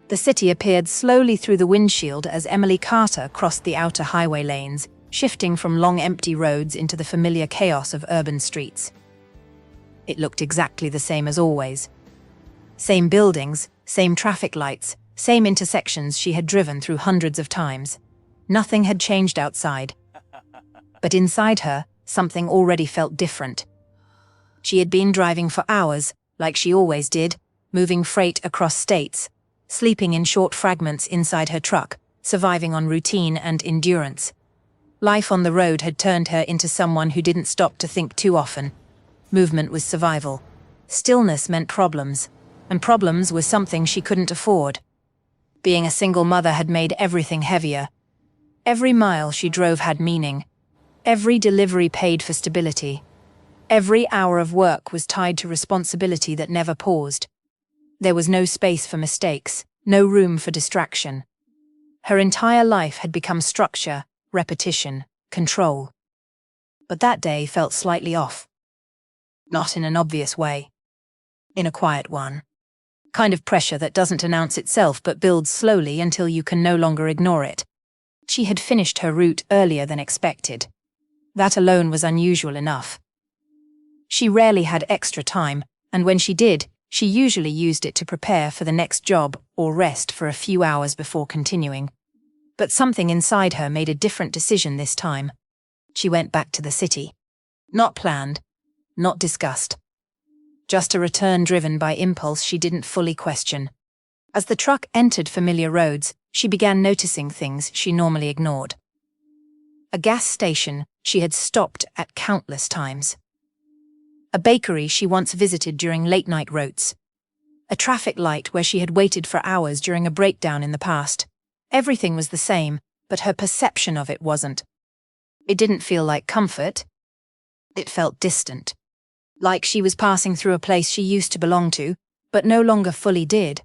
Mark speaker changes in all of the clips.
Speaker 1: The city appeared slowly through the windshield as Emily Carter crossed the outer highway lanes, shifting from long empty roads into the familiar chaos of urban streets. It looked exactly the same as always. Same buildings, same traffic lights, same intersections she had driven through hundreds of times. Nothing had changed outside. But inside her, something already felt different. She had been driving for hours, like she always did, moving freight across states, sleeping in short fragments inside her truck, surviving on routine and endurance. Life on the road had turned her into someone who didn't stop to think too often. Movement was survival. Stillness meant problems, and problems were something she couldn't afford. Being a single mother had made everything heavier. Every mile she drove had meaning. Every delivery paid for stability. Every hour of work was tied to responsibility that never paused. There was no space for mistakes, no room for distraction. Her entire life had become structure, repetition, control. But that day felt slightly off. Not in an obvious way. In a quiet one. Kind of pressure that doesn't announce itself but builds slowly until you can no longer ignore it. She had finished her route earlier than expected. That alone was unusual enough. She rarely had extra time, and when she did, she usually used it to prepare for the next job or rest for a few hours before continuing. But something inside her made a different decision this time. She went back to the city. Not planned, not discussed. Just a return driven by impulse she didn't fully question. As the truck entered familiar roads, she began noticing things she normally ignored. A gas station she had stopped at countless times. A bakery she once visited during late-night routes. A traffic light where she had waited for hours during a breakdown in the past. Everything was the same, but her perception of it wasn't. It didn't feel like comfort. It felt distant. Like she was passing through a place she used to belong to, but no longer fully did.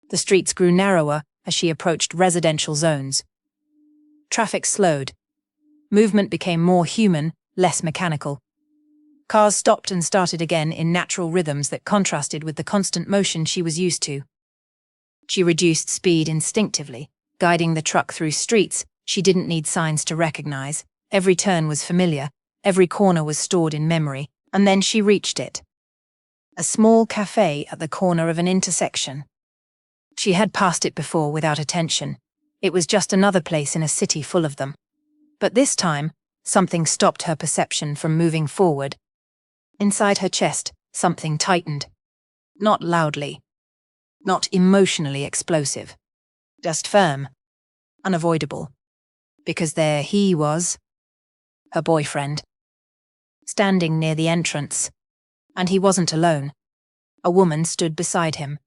Speaker 1: The streets grew narrower as she approached residential zones. Traffic slowed. Movement became more human, less mechanical. Cars stopped and started again in natural rhythms that contrasted with the constant motion she was used to. She reduced speed instinctively, guiding the truck through streets she didn't need signs to recognize. Every turn was familiar, every corner was stored in memory, and then she reached it. A small cafe at the corner of an intersection. She had passed it before without attention. It was just another place in a city full of them. But this time, something stopped her perception from moving forward. Inside her chest, something tightened. Not loudly. Not emotionally explosive. Just firm. Unavoidable. Because there he was. Her boyfriend. Standing near the entrance. And he wasn't alone. A woman stood beside him.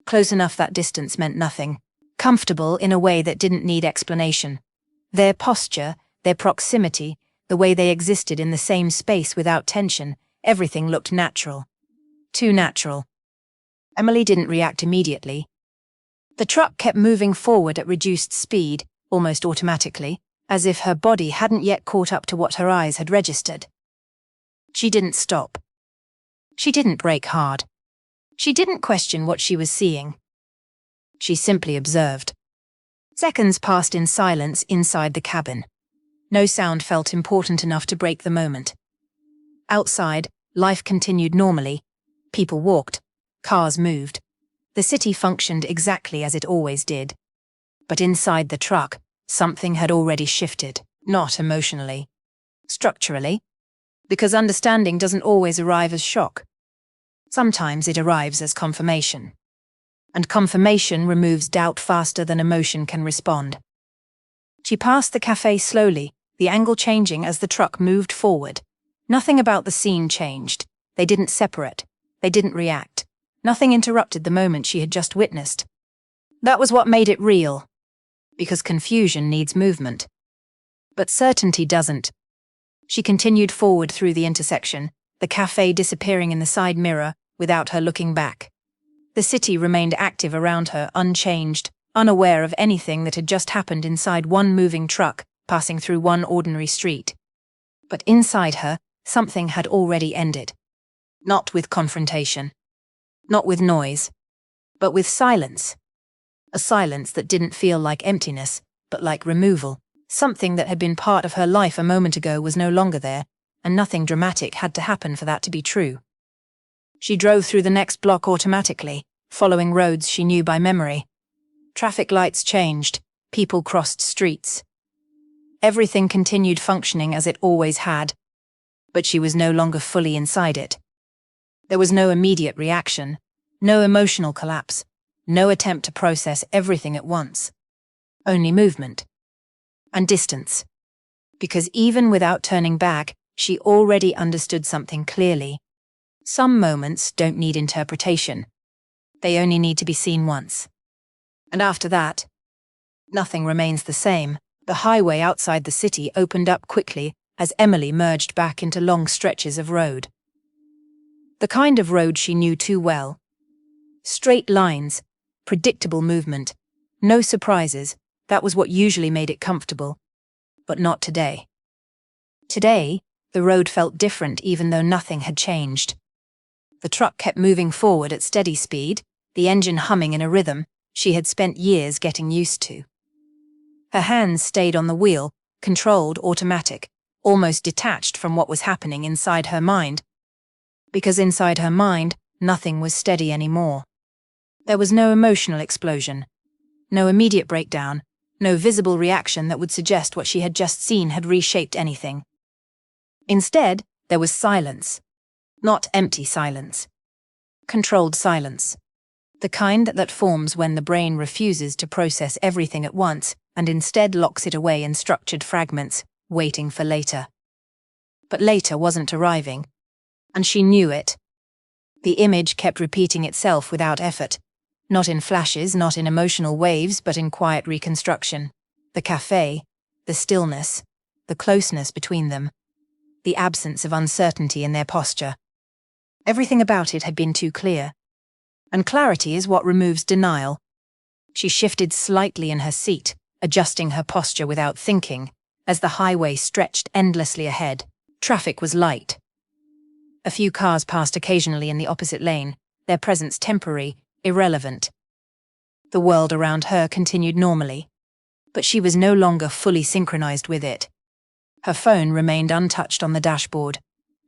Speaker 1: Close enough that distance meant nothing. Comfortable in a way that didn't need explanation. Their posture, their proximity, the way they existed in the same space without tension, everything looked natural. Too natural. Emily didn't react immediately. The truck kept moving forward at reduced speed, almost automatically, as if her body hadn't yet caught up to what her eyes had registered. She didn't stop. She didn't brake hard. She didn't question what she was seeing. She simply observed. Seconds passed in silence inside the cabin. No sound felt important enough to break the moment. Outside, life continued normally. People walked. Cars moved. The city functioned exactly as it always did. But inside the truck, something had already shifted, not emotionally. Structurally. Because understanding doesn't always arrive as shock. Sometimes it arrives as confirmation. And confirmation removes doubt faster than emotion can respond. She passed the cafe slowly, the angle changing as the truck moved forward. Nothing about the scene changed. They didn't separate. They didn't react. Nothing interrupted the moment she had just witnessed. That was what made it real. Because confusion needs movement. But certainty doesn't. She continued forward through the intersection, the cafe disappearing in the side mirror without her looking back. The city remained active around her, unchanged, unaware of anything that had just happened inside one moving truck, passing through one ordinary street. But inside her, something had already ended. Not with confrontation. Not with noise. But with silence. A silence that didn't feel like emptiness, but like removal. Something that had been part of her life a moment ago was no longer there, and nothing dramatic had to happen for that to be true. She drove through the next block automatically, following roads she knew by memory. Traffic lights changed, people crossed streets. Everything continued functioning as it always had, but she was no longer fully inside it. There was no immediate reaction, no emotional collapse, no attempt to process everything at once. Only movement. And distance. Because even without turning back, she already understood something clearly. Some moments don't need interpretation. They only need to be seen once. And after that, nothing remains the same. The highway outside the city opened up quickly as Emily merged back into long stretches of road. The kind of road she knew too well. Straight lines, predictable movement, no surprises. That was what usually made it comfortable. But not today. Today, the road felt different even though nothing had changed. The truck kept moving forward at steady speed, the engine humming in a rhythm she had spent years getting used to. Her hands stayed on the wheel, controlled, automatic, almost detached from what was happening inside her mind. Because inside her mind, nothing was steady anymore. There was no emotional explosion, no immediate breakdown, no visible reaction that would suggest what she had just seen had reshaped anything. Instead, there was silence. Not empty silence. Controlled silence. The kind that forms when the brain refuses to process everything at once and instead locks it away in structured fragments, waiting for later. But later wasn't arriving. And she knew it. The image kept repeating itself without effort. Not in flashes, not in emotional waves, but in quiet reconstruction. The cafe, the stillness, the closeness between them, the absence of uncertainty in their posture. Everything about it had been too clear. And clarity is what removes denial. She shifted slightly in her seat, adjusting her posture without thinking, as the highway stretched endlessly ahead. Traffic was light. A few cars passed occasionally in the opposite lane, their presence temporary, irrelevant. The world around her continued normally, but she was no longer fully synchronized with it. Her phone remained untouched on the dashboard.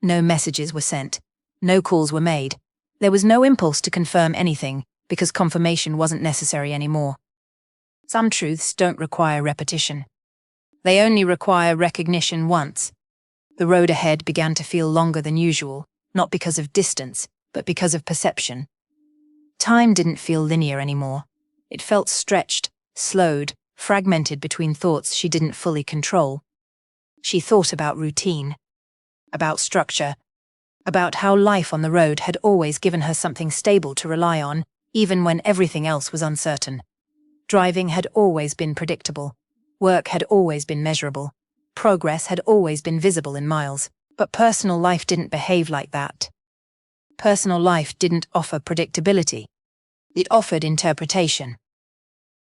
Speaker 1: No messages were sent. No calls were made. There was no impulse to confirm anything, because confirmation wasn't necessary anymore. Some truths don't require repetition. They only require recognition once. The road ahead began to feel longer than usual, not because of distance, but because of perception. Time didn't feel linear anymore. It felt stretched, slowed, fragmented between thoughts she didn't fully control. She thought about routine, about structure, about how life on the road had always given her something stable to rely on, even when everything else was uncertain. Driving had always been predictable. Work had always been measurable. Progress had always been visible in miles. But personal life didn't behave like that. Personal life didn't offer predictability. It offered interpretation.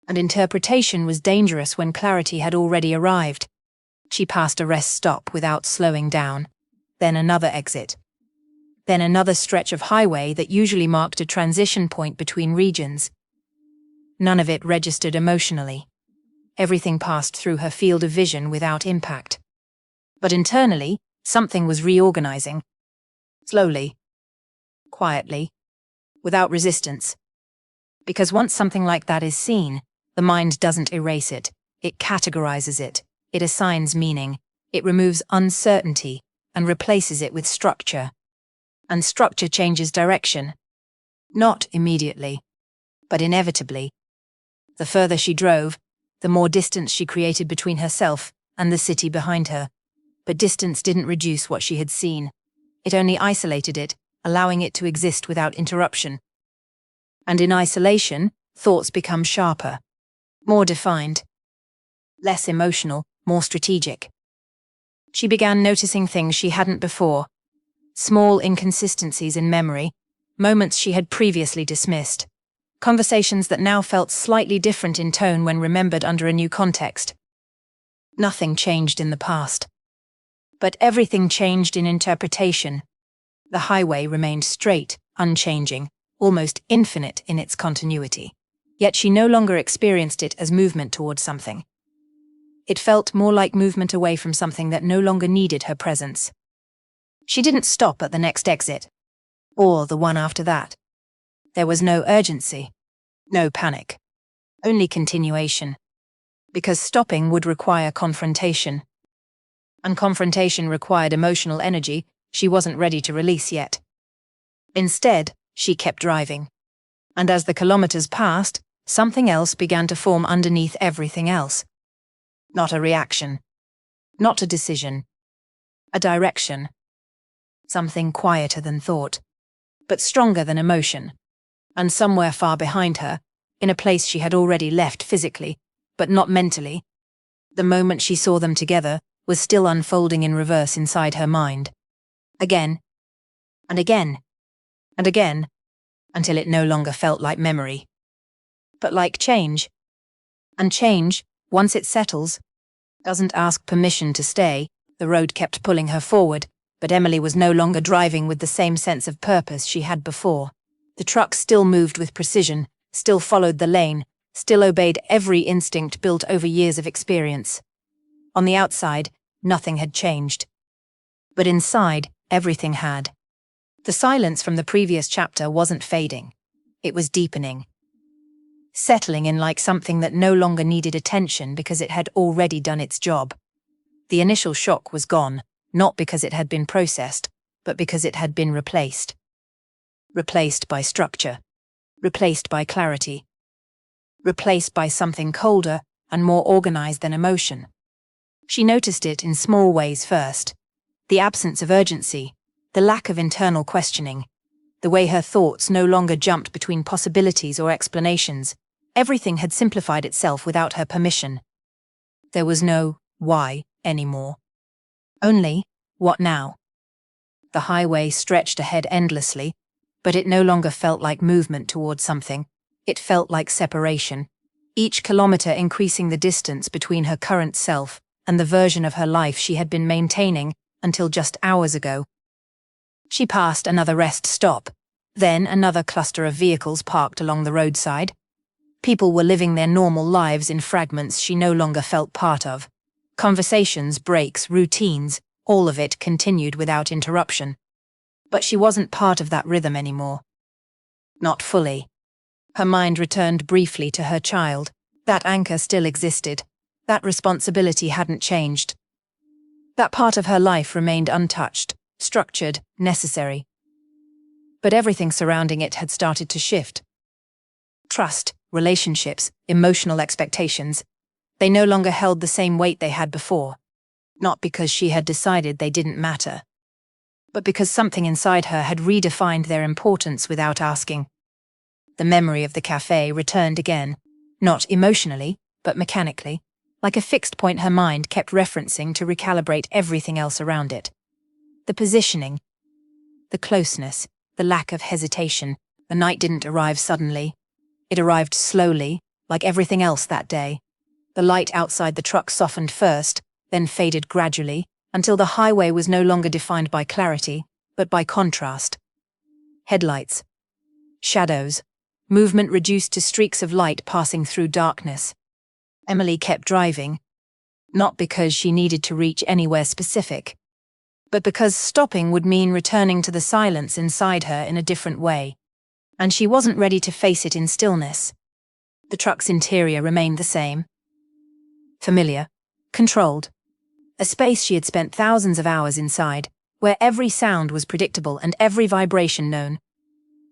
Speaker 1: And interpretation was dangerous when clarity had already arrived. She passed a rest stop without slowing down. Then another exit. Then another stretch of highway that usually marked a transition point between regions. None of it registered emotionally. Everything passed through her field of vision without impact. But internally, something was reorganizing. Slowly. Quietly. Without resistance. Because once something like that is seen, the mind doesn't erase it. It categorizes it. It assigns meaning. It removes uncertainty and replaces it with structure. And structure changes direction. Not immediately, but inevitably. The further she drove, the more distance she created between herself and the city behind her. But distance didn't reduce what she had seen. It only isolated it, allowing it to exist without interruption. And in isolation, thoughts become sharper, more defined, less emotional, more strategic. She began noticing things she hadn't before. Small inconsistencies in memory, moments she had previously dismissed. Conversations that now felt slightly different in tone when remembered under a new context. Nothing changed in the past. But everything changed in interpretation. The highway remained straight, unchanging, almost infinite in its continuity. Yet she no longer experienced it as movement towards something. It felt more like movement away from something that no longer needed her presence. She didn't stop at the next exit, or the one after that. There was no urgency, no panic, only continuation. Because stopping would require confrontation. And confrontation required emotional energy she wasn't ready to release yet. Instead, she kept driving. And as the kilometers passed, something else began to form underneath everything else. Not a reaction. Not a decision. A direction. Something quieter than thought, but stronger than emotion. And somewhere far behind her, in a place she had already left physically, but not mentally, the moment she saw them together was still unfolding in reverse inside her mind. Again, and again, and again, until it no longer felt like memory, but like change. And change, once it settles, doesn't ask permission to stay. The road kept pulling her forward, but Emily was no longer driving with the same sense of purpose she had before. The truck still moved with precision, still followed the lane, still obeyed every instinct built over years of experience. On the outside, nothing had changed. But inside, everything had. The silence from the previous chapter wasn't fading. It was deepening. Settling in like something that no longer needed attention because it had already done its job. The initial shock was gone, not because it had been processed, but because it had been replaced. Replaced by structure. Replaced by clarity. Replaced by something colder and more organized than emotion. She noticed it in small ways first. The absence of urgency, the lack of internal questioning, the way her thoughts no longer jumped between possibilities or explanations. Everything had simplified itself without her permission. There was no why anymore. Only, what now? The highway stretched ahead endlessly, but it no longer felt like movement towards something. It felt like separation, each kilometer increasing the distance between her current self and the version of her life she had been maintaining until just hours ago. She passed another rest stop, then another cluster of vehicles parked along the roadside. People were living their normal lives in fragments she no longer felt part of. Conversations, breaks, routines, all of it continued without interruption. But she wasn't part of that rhythm anymore. Not fully. Her mind returned briefly to her child. That anchor still existed. That responsibility hadn't changed. That part of her life remained untouched, structured, necessary. But everything surrounding it had started to shift. Trust, relationships, emotional expectations. They no longer held the same weight they had before. Not because she had decided they didn't matter, but because something inside her had redefined their importance without asking. The memory of the cafe returned again, not emotionally, but mechanically, like a fixed point her mind kept referencing to recalibrate everything else around it. The positioning, the closeness, the lack of hesitation. The night didn't arrive suddenly. It arrived slowly, like everything else that day. The light outside the truck softened first, then faded gradually, until the highway was no longer defined by clarity, but by contrast. Headlights. Shadows. Movement reduced to streaks of light passing through darkness. Emily kept driving, not because she needed to reach anywhere specific, but because stopping would mean returning to the silence inside her in a different way. And she wasn't ready to face it in stillness. The truck's interior remained the same. Familiar, controlled. A space she had spent thousands of hours inside, where every sound was predictable and every vibration known.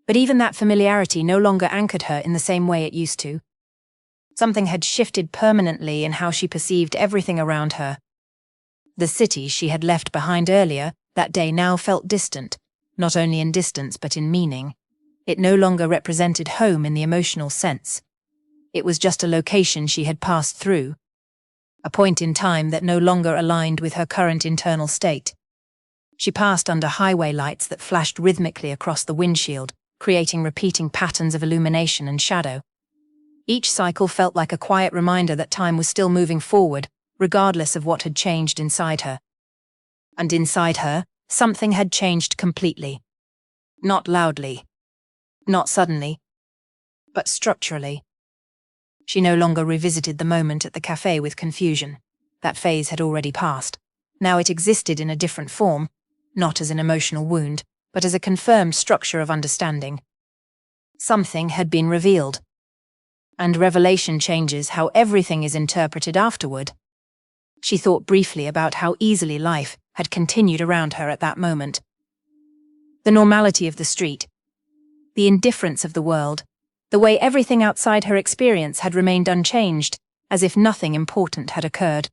Speaker 1: But even that familiarity no longer anchored her in the same way it used to. Something had shifted permanently in how she perceived everything around her. The city she had left behind earlier that day now felt distant, not only in distance but in meaning. It no longer represented home in the emotional sense. It was just a location she had passed through. A point in time that no longer aligned with her current internal state. She passed under highway lights that flashed rhythmically across the windshield, creating repeating patterns of illumination and shadow. Each cycle felt like a quiet reminder that time was still moving forward, regardless of what had changed inside her. And inside her, something had changed completely. Not loudly. Not suddenly. But structurally. She no longer revisited the moment at the cafe with confusion. That phase had already passed. Now it existed in a different form, not as an emotional wound, but as a confirmed structure of understanding. Something had been revealed. And revelation changes how everything is interpreted afterward. She thought briefly about how easily life had continued around her at that moment. The normality of the street, the indifference of the world, the way everything outside her experience had remained unchanged, as if nothing important had occurred.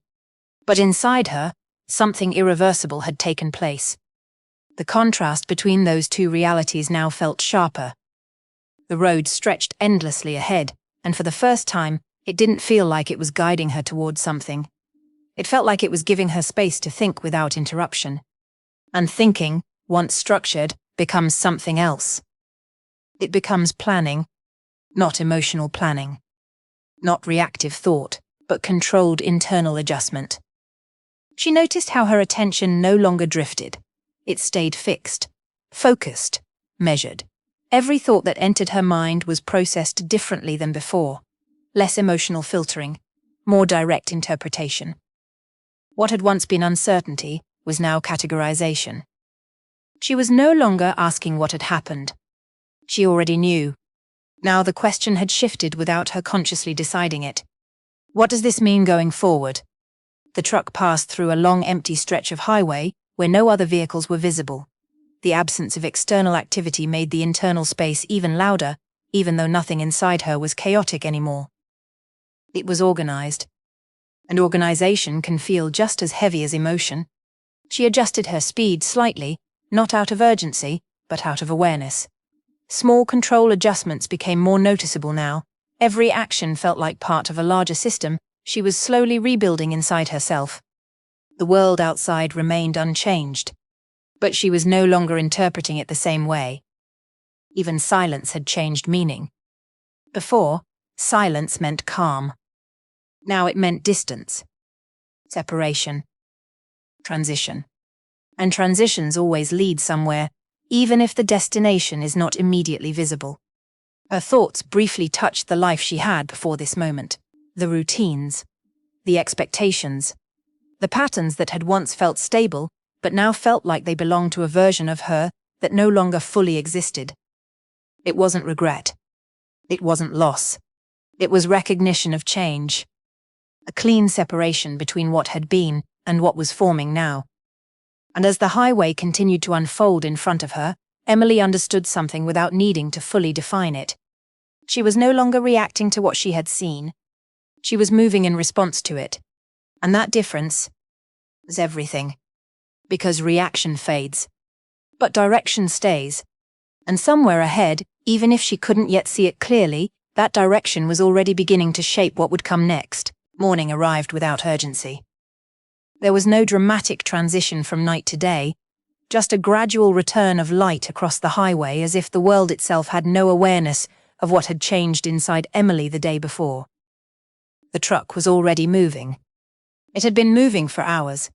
Speaker 1: But inside her, something irreversible had taken place. The contrast between those two realities now felt sharper. The road stretched endlessly ahead, and for the first time, it didn't feel like it was guiding her towards something. It felt like it was giving her space to think without interruption. And thinking, once structured, becomes something else. It becomes planning, not emotional planning. Not reactive thought, but controlled internal adjustment. She noticed how her attention no longer drifted. It stayed fixed, focused, measured. Every thought that entered her mind was processed differently than before. Less emotional filtering, more direct interpretation. What had once been uncertainty was now categorization. She was no longer asking what had happened. She already knew. Now the question had shifted without her consciously deciding it. What does this mean going forward? The truck passed through a long empty stretch of highway where no other vehicles were visible. The absence of external activity made the internal space even louder, even though nothing inside her was chaotic anymore. It was organized. And organization can feel just as heavy as emotion. She adjusted her speed slightly, not out of urgency, but out of awareness. Small control adjustments became more noticeable now. Every action felt like part of a larger system she was slowly rebuilding inside herself. The world outside remained unchanged, but she was no longer interpreting it the same way. Even silence had changed meaning. Before, silence meant calm. Now it meant distance, separation, transition. And transitions always lead somewhere, even if the destination is not immediately visible. Her thoughts briefly touched the life she had before this moment. The routines, the expectations, the patterns that had once felt stable, but now felt like they belonged to a version of her that no longer fully existed. It wasn't regret. It wasn't loss. It was recognition of change. A clean separation between what had been and what was forming now. And as the highway continued to unfold in front of her, Emily understood something without needing to fully define it. She was no longer reacting to what she had seen. She was moving in response to it. And that difference was everything. Because reaction fades. But direction stays. And somewhere ahead, even if she couldn't yet see it clearly, that direction was already beginning to shape what would come next. Morning arrived without urgency. There was no dramatic transition from night to day, just a gradual return of light across the highway as if the world itself had no awareness of what had changed inside Emily the day before. The truck was already moving. It had been moving for hours.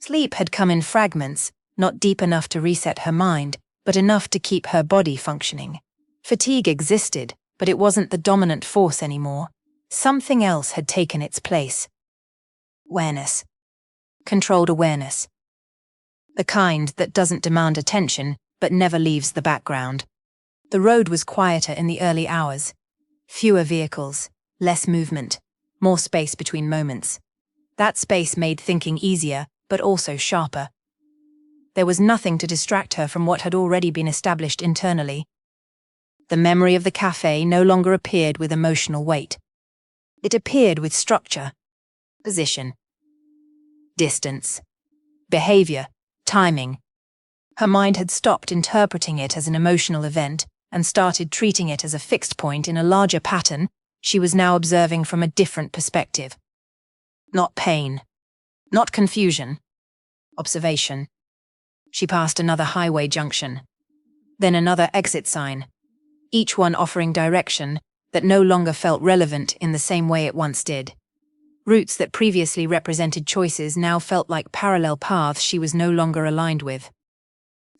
Speaker 1: Sleep had come in fragments, not deep enough to reset her mind, but enough to keep her body functioning. Fatigue existed, but it wasn't the dominant force anymore. Something else had taken its place. Awareness. Controlled awareness. The kind that doesn't demand attention, but never leaves the background. The road was quieter in the early hours. Fewer vehicles, less movement, more space between moments. That space made thinking easier, but also sharper. There was nothing to distract her from what had already been established internally. The memory of the cafe no longer appeared with emotional weight. It appeared with structure, position, distance, behavior, timing. Her mind had stopped interpreting it as an emotional event and started treating it as a fixed point in a larger pattern she was now observing from a different perspective. Not pain, not confusion, observation. She passed another highway junction, then another exit sign, each one offering direction that no longer felt relevant in the same way it once did. Routes that previously represented choices now felt like parallel paths she was no longer aligned with.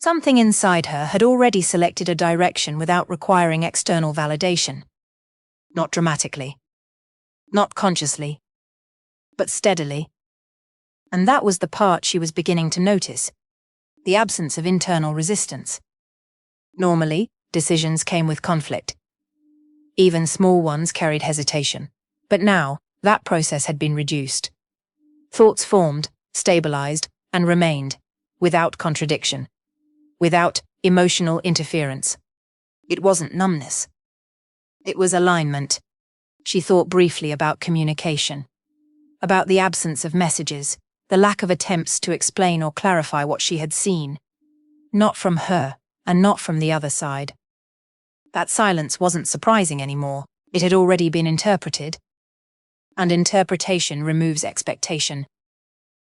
Speaker 1: Something inside her had already selected a direction without requiring external validation. Not dramatically, Not consciously, but steadily. And that was the part she was beginning to notice: the absence of internal resistance. Normally, decisions came with conflict. Even small ones carried hesitation. But now, that process had been reduced. Thoughts formed, stabilized, and remained, without contradiction, without emotional interference. It wasn't numbness. It was alignment. She thought briefly about communication, about the absence of messages, the lack of attempts to explain or clarify what she had seen. Not from her, and not from the other side. That silence wasn't surprising anymore. It had already been interpreted. And interpretation removes expectation.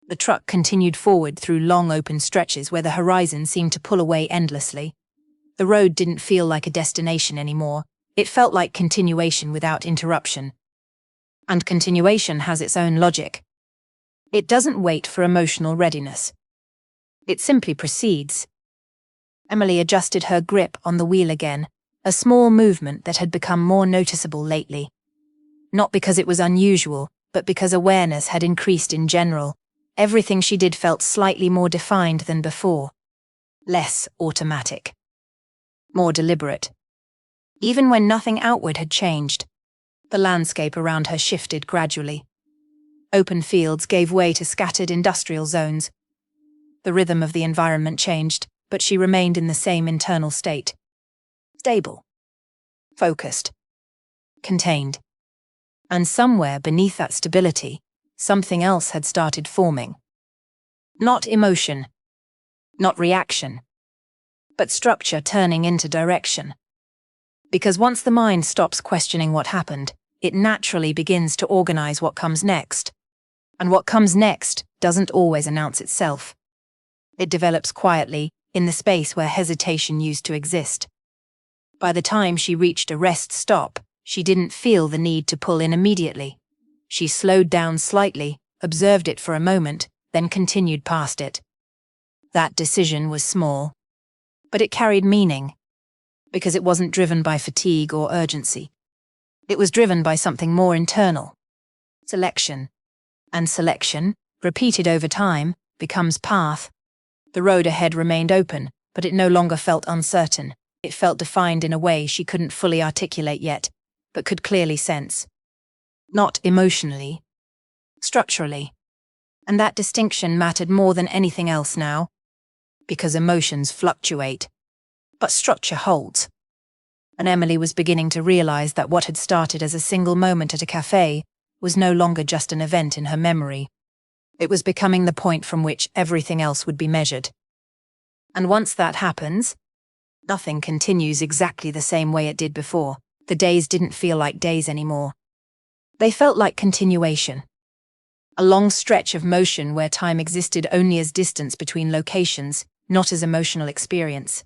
Speaker 1: The truck continued forward through long open stretches where the horizon seemed to pull away endlessly. The road didn't feel like a destination anymore. It felt like continuation without interruption. And continuation has its own logic. It doesn't wait for emotional readiness. It simply proceeds. Emily adjusted her grip on the wheel again, a small movement that had become more noticeable lately. Not because it was unusual, but because awareness had increased in general. Everything she did felt slightly more defined than before. Less automatic. More deliberate. Even when nothing outward had changed, the landscape around her shifted gradually. Open fields gave way to scattered industrial zones. The rhythm of the environment changed, but she remained in the same internal state. Stable. Focused. Contained. And somewhere beneath that stability, something else had started forming. Not emotion. Not reaction. But structure turning into direction. Because once the mind stops questioning what happened, it naturally begins to organize what comes next. And what comes next doesn't always announce itself. It develops quietly, in the space where hesitation used to exist. By the time she reached a rest stop, she didn't feel the need to pull in immediately. She slowed down slightly, observed it for a moment, then continued past it. That decision was small. But it carried meaning. Because it wasn't driven by fatigue or urgency. It was driven by something more internal. Selection. And selection, repeated over time, becomes path. The road ahead remained open, but it no longer felt uncertain. It felt defined in a way she couldn't fully articulate yet, but could clearly sense. Not emotionally. Structurally. And that distinction mattered more than anything else now. Because emotions fluctuate. But structure holds. And Emily was beginning to realize that what had started as a single moment at a cafe was no longer just an event in her memory. It was becoming the point from which everything else would be measured. And once that happens, nothing continues exactly the same way it did before. The days didn't feel like days anymore. They felt like continuation. A long stretch of motion where time existed only as distance between locations, not as emotional experience.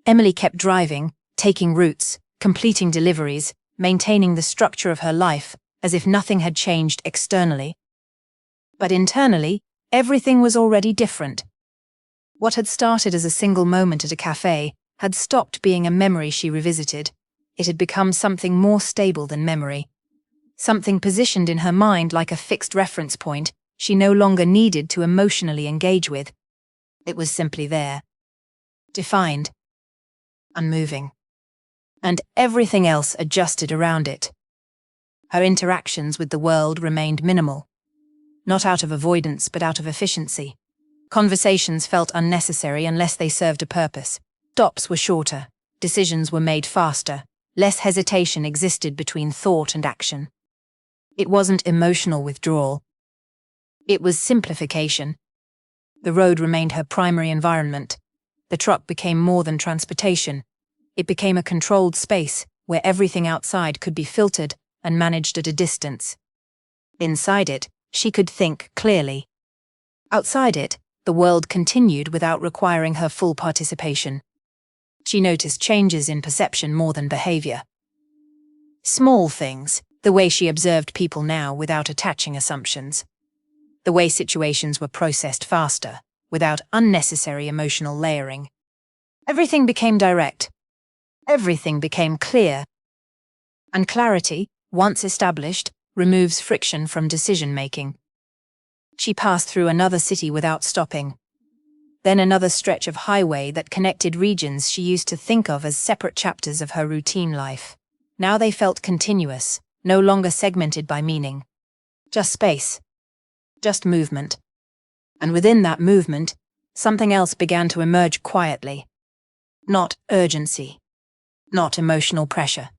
Speaker 1: Emily kept driving, taking routes, completing deliveries, maintaining the structure of her life, as if nothing had changed externally. But internally, everything was already different. What had started as a single moment at a cafe had stopped being a memory she revisited. It had become something more stable than memory. Something positioned in her mind like a fixed reference point she no longer needed to emotionally engage with. It was simply there. Defined. Unmoving. And everything else adjusted around it. Her interactions with the world remained minimal. Not out of avoidance, but out of efficiency. Conversations felt unnecessary unless they served a purpose. Stops were shorter. Decisions were made faster. Less hesitation existed between thought and action. It wasn't emotional withdrawal. It was simplification. The road remained her primary environment. The truck became more than transportation. It became a controlled space where everything outside could be filtered and managed at a distance. Inside it, she could think clearly. Outside it, the world continued without requiring her full participation. She noticed changes in perception more than behavior. Small things, the way she observed people now without attaching assumptions. The way situations were processed faster, without unnecessary emotional layering. Everything became direct. Everything became clear. And clarity, once established, removes friction from decision-making. She passed through another city without stopping. Then another stretch of highway that connected regions she used to think of as separate chapters of her routine life. Now they felt continuous, no longer segmented by meaning. Just space. Just movement. And within that movement, something else began to emerge quietly. Not urgency. Not emotional pressure.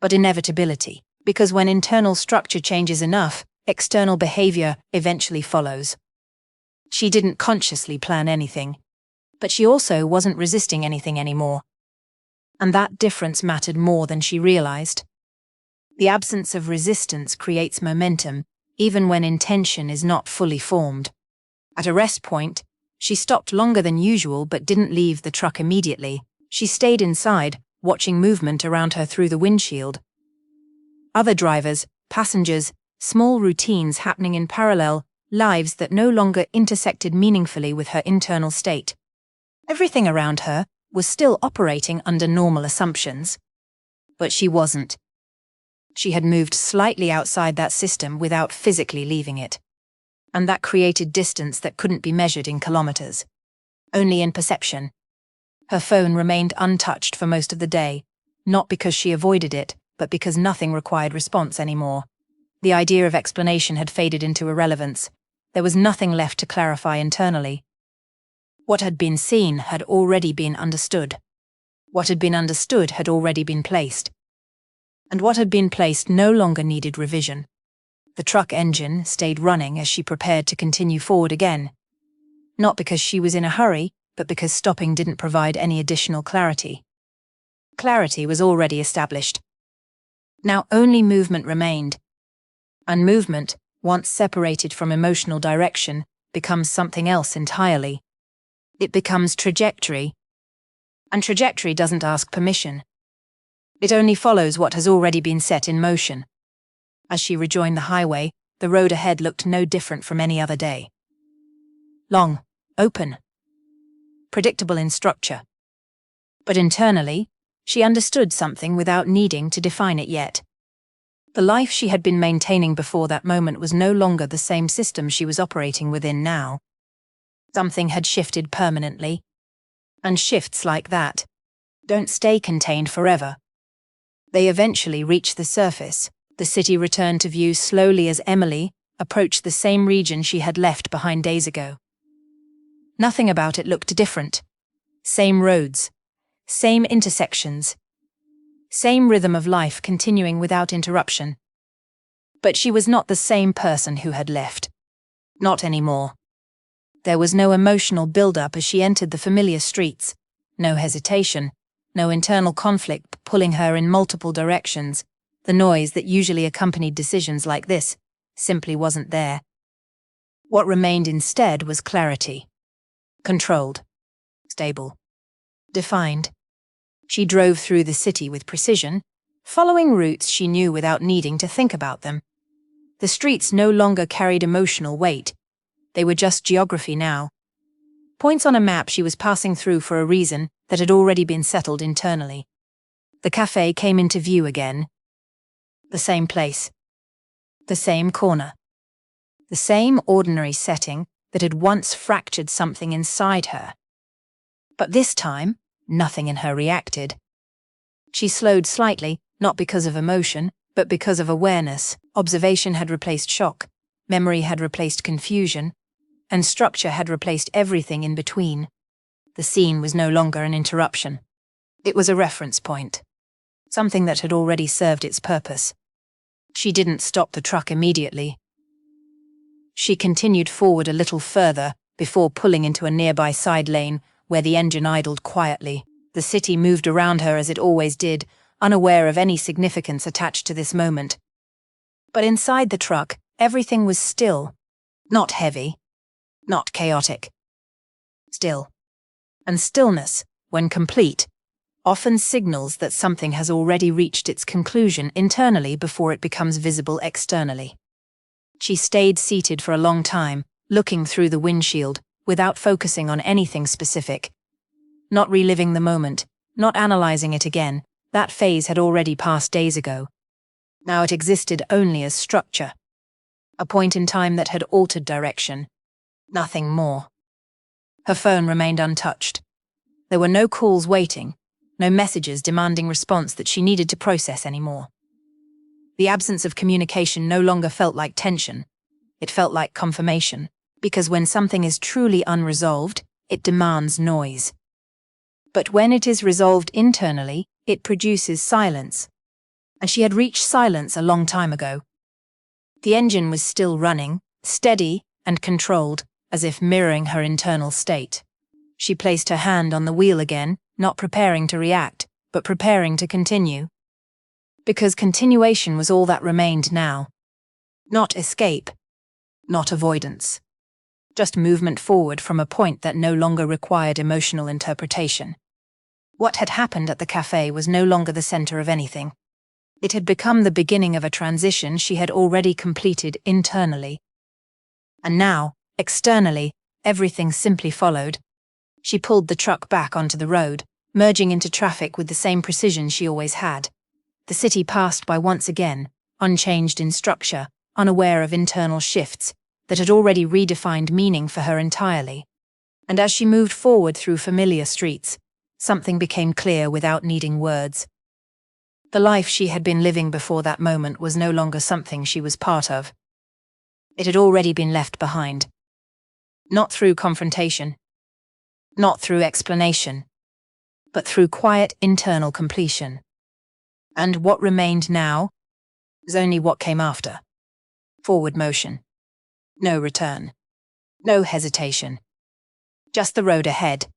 Speaker 1: But inevitability. Because when internal structure changes enough, external behavior eventually follows. She didn't consciously plan anything, but she also wasn't resisting anything anymore. And that difference mattered more than she realized. The absence of resistance creates momentum, even when intention is not fully formed. At a rest point, she stopped longer than usual but didn't leave the truck immediately. She stayed inside, watching movement around her through the windshield. Other drivers, passengers, small routines happening in parallel, lives that no longer intersected meaningfully with her internal state. Everything around her was still operating under normal assumptions. But she wasn't. She had moved slightly outside that system without physically leaving it. And that created distance that couldn't be measured in kilometers. Only in perception. Her phone remained untouched for most of the day, not because she avoided it, but because nothing required response anymore. The idea of explanation had faded into irrelevance. There was nothing left to clarify internally. What had been seen had already been understood. What had been understood had already been placed. And what had been placed no longer needed revision. The truck engine stayed running as she prepared to continue forward again. Not because she was in a hurry, but because stopping didn't provide any additional clarity. Clarity was already established. Now only movement remained. And movement, once separated from emotional direction, becomes something else entirely. It becomes trajectory. And trajectory doesn't ask permission. It only follows what has already been set in motion. As she rejoined the highway, the road ahead looked no different from any other day. Long, open, predictable in structure. But internally, she understood something without needing to define it yet. The life she had been maintaining before that moment was no longer the same system she was operating within now. Something had shifted permanently. And shifts like that don't stay contained forever. They eventually reached the surface. The city returned to view slowly as Emily approached the same region she had left behind days ago. Nothing about it looked different. Same roads, same intersections, same rhythm of life continuing without interruption. But she was not the same person who had left. Not anymore. There was no emotional build-up as she entered the familiar streets, no hesitation, no internal conflict pulling her in multiple directions. The noise that usually accompanied decisions like this simply wasn't there. What remained instead was clarity. Controlled. Stable. Defined. She drove through the city with precision, following routes she knew without needing to think about them. The streets no longer carried emotional weight. They were just geography now. Points on a map she was passing through for a reason that had already been settled internally. The cafe came into view again. The same place. The same corner. The same ordinary setting that had once fractured something inside her. But this time, nothing in her reacted. She slowed slightly, not because of emotion, but because of awareness. Observation had replaced shock, memory had replaced confusion, and structure had replaced everything in between. The scene was no longer an interruption. It was a reference point. Something that had already served its purpose. She didn't stop the truck immediately. She continued forward a little further before pulling into a nearby side lane where the engine idled quietly. The city moved around her as it always did, unaware of any significance attached to this moment. But inside the truck, everything was still. Not heavy. Not chaotic. Still. And stillness, when complete, often signals that something has already reached its conclusion internally before it becomes visible externally. She stayed seated for a long time, looking through the windshield, without focusing on anything specific. Not reliving the moment, not analyzing it again. That phase had already passed days ago. Now it existed only as structure, a point in time that had altered direction, nothing more. Her phone remained untouched. There were no calls waiting, no messages demanding response that she needed to process anymore. The absence of communication no longer felt like tension. It felt like confirmation, because when something is truly unresolved, it demands noise. But when it is resolved internally, it produces silence. And she had reached silence a long time ago. The engine was still running, steady and controlled, as if mirroring her internal state. She placed her hand on the wheel again, not preparing to react, but preparing to continue. Because continuation was all that remained now. Not escape, not avoidance. Just movement forward from a point that no longer required emotional interpretation. What had happened at the cafe was no longer the center of anything. It had become the beginning of a transition she had already completed internally. And now, externally, everything simply followed. She pulled the truck back onto the road, merging into traffic with the same precision she always had. The city passed by once again, unchanged in structure, unaware of internal shifts that had already redefined meaning for her entirely. And as she moved forward through familiar streets, something became clear without needing words. The life she had been living before that moment was no longer something she was part of. It had already been left behind. Not through confrontation, not through explanation, but through quiet internal completion. And what remained now was only what came after. Forward motion. No return. No hesitation. Just the road ahead,